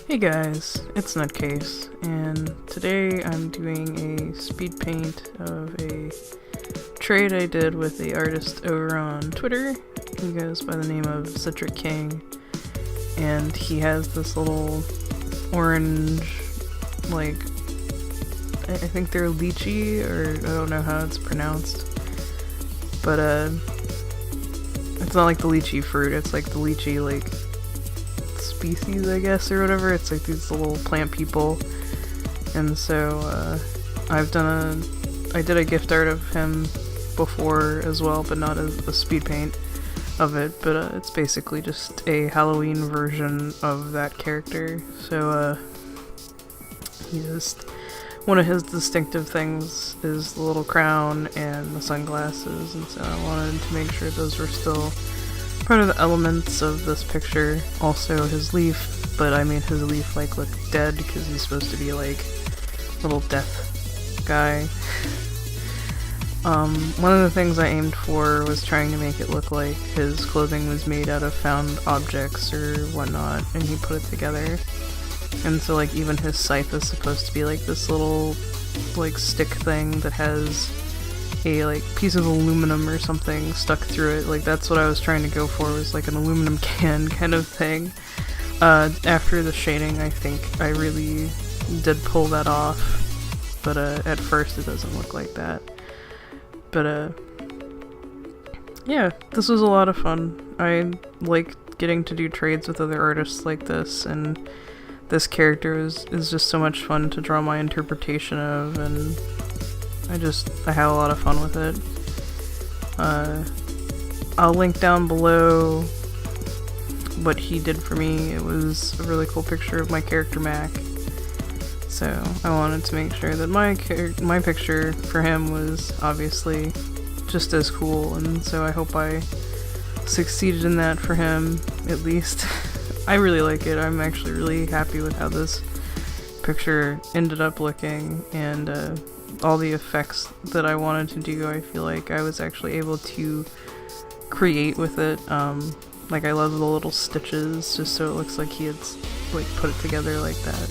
Hey guys, it's Nutcase, and today I'm doing a speed paint of a trade I did with the artist over on Twitter. He goes by the name of Citric King, and he has this little orange, like, I think they're lychee, or I don't know how it's pronounced, but it's not like the lychee fruit, it's like the lychee, like, species, I guess, or whatever. It's like these little plant people, and so I did a gift art of him before as well, but not as a speed paint of it, but it's basically just a Halloween version of that character. So he just, one of his distinctive things is the little crown and the sunglasses, and so I wanted to make sure those were still part of the elements of this picture. Also his leaf, but I made his leaf like look dead because he's supposed to be like a little death guy. One of the things I aimed for was trying to make it look like his clothing was made out of found objects or whatnot, and he put it together. And so like even his scythe is supposed to be like this little like stick thing that has a like piece of aluminum or something stuck through it. Like that's what I was trying to go for, was like an aluminum can kind of thing. After the shading, I think I really did pull that off, but at first it doesn't look like that. But yeah, this was a lot of fun. I like getting to do trades with other artists like this, and this character is just so much fun to draw my interpretation of, and I had a lot of fun with it. I'll link down below what he did for me. It was a really cool picture of my character Mac. So I wanted to make sure that my picture for him was obviously just as cool, and so I hope I succeeded in that for him, at least. I really like it. I'm actually really happy with how this picture ended up looking, and all the effects that I wanted to do, I feel like I was actually able to create with it. Like I love the little stitches, just so it looks like he had like put it together like that.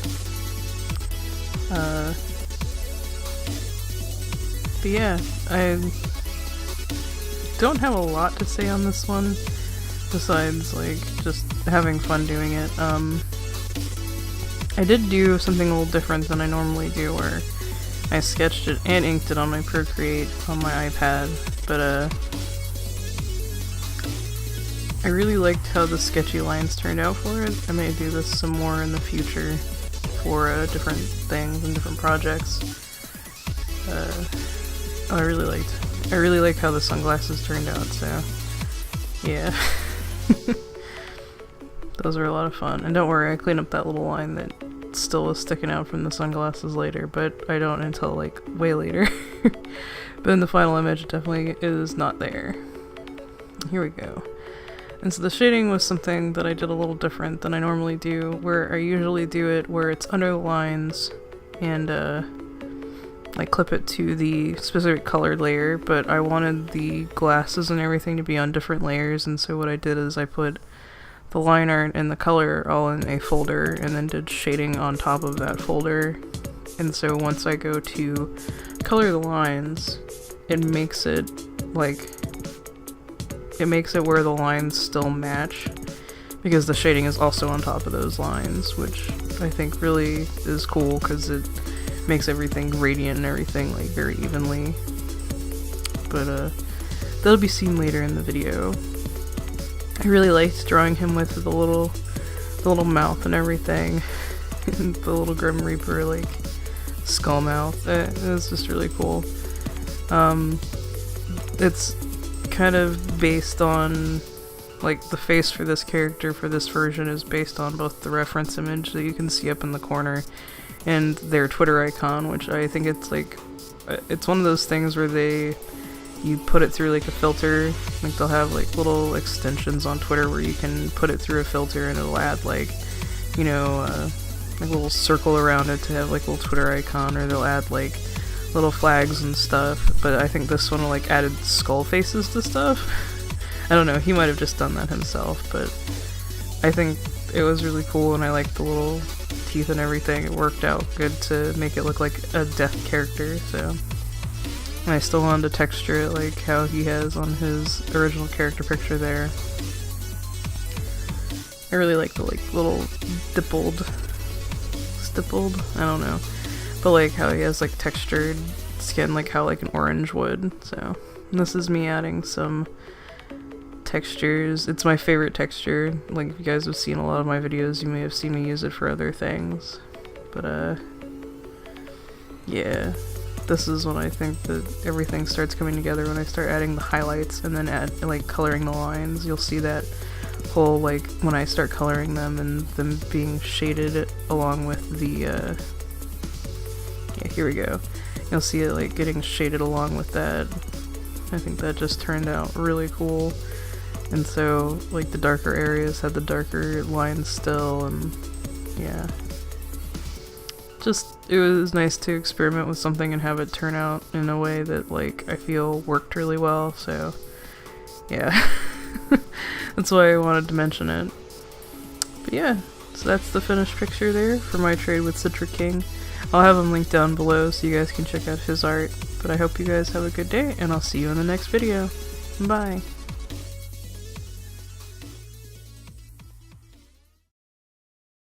But yeah, I don't have a lot to say on this one, besides like just having fun doing it. I did do something a little different than I normally do, where I sketched it and inked it on my Procreate on my iPad, but I really liked how the sketchy lines turned out for it. I may do this some more in the future for different things and different projects. I really like how the sunglasses turned out, so yeah. Those were a lot of fun. And don't worry, I cleaned up that little line that still was sticking out from the sunglasses later, but I don't until like way later. But in the final image it definitely is not there. Here we go. And so the shading was something that I did a little different than I normally do, where I usually do it where it's under the lines and like clip it to the specific colored layer, but I wanted the glasses and everything to be on different layers, and so what I did is I put the line art and the color all in a folder, and then did shading on top of that folder. And so once I go to color the lines, it makes it where the lines still match, because the shading is also on top of those lines, which I think really is cool because it makes everything gradient and everything like very evenly. But that'll be seen later in the video. I really liked drawing him with the little mouth and everything. The little Grim Reaper like skull mouth. It was just really cool. It's kind of based on, like, the face for this character for this version is based on both the reference image that you can see up in the corner and their Twitter icon, which I think it's like, it's one of those things where you put it through like a filter. Like they'll have like little extensions on Twitter where you can put it through a filter and it'll add like, you know, like a little circle around it to have like a little Twitter icon, or they'll add like little flags and stuff. But I think this one like added skull faces to stuff. I don't know, he might have just done that himself, but I think it was really cool, and I liked the little teeth and everything, it worked out good to make it look like a death character, so. And I still wanted to texture it like how he has on his original character picture there. I really like the little stippled, I don't know. But like how he has like textured skin, like how like an orange would, so. And this is me adding some textures. It's my favorite texture. Like if you guys have seen a lot of my videos, you may have seen me use it for other things. But yeah. This is when I think that everything starts coming together, when I start adding the highlights and then add like coloring the lines. You'll see that whole like when I start coloring them and them being shaded along with the yeah, here we go. You'll see it like getting shaded along with that. I think that just turned out really cool. And so like the darker areas had the darker lines still, and yeah. Just, it was nice to experiment with something and have it turn out in a way that like I feel worked really well, so yeah. That's why I wanted to mention it. But yeah, so that's the finished picture there for my trade with Citric King. I'll have him linked down below so you guys can check out his art. But I hope you guys have a good day, and I'll see you in the next video. Bye!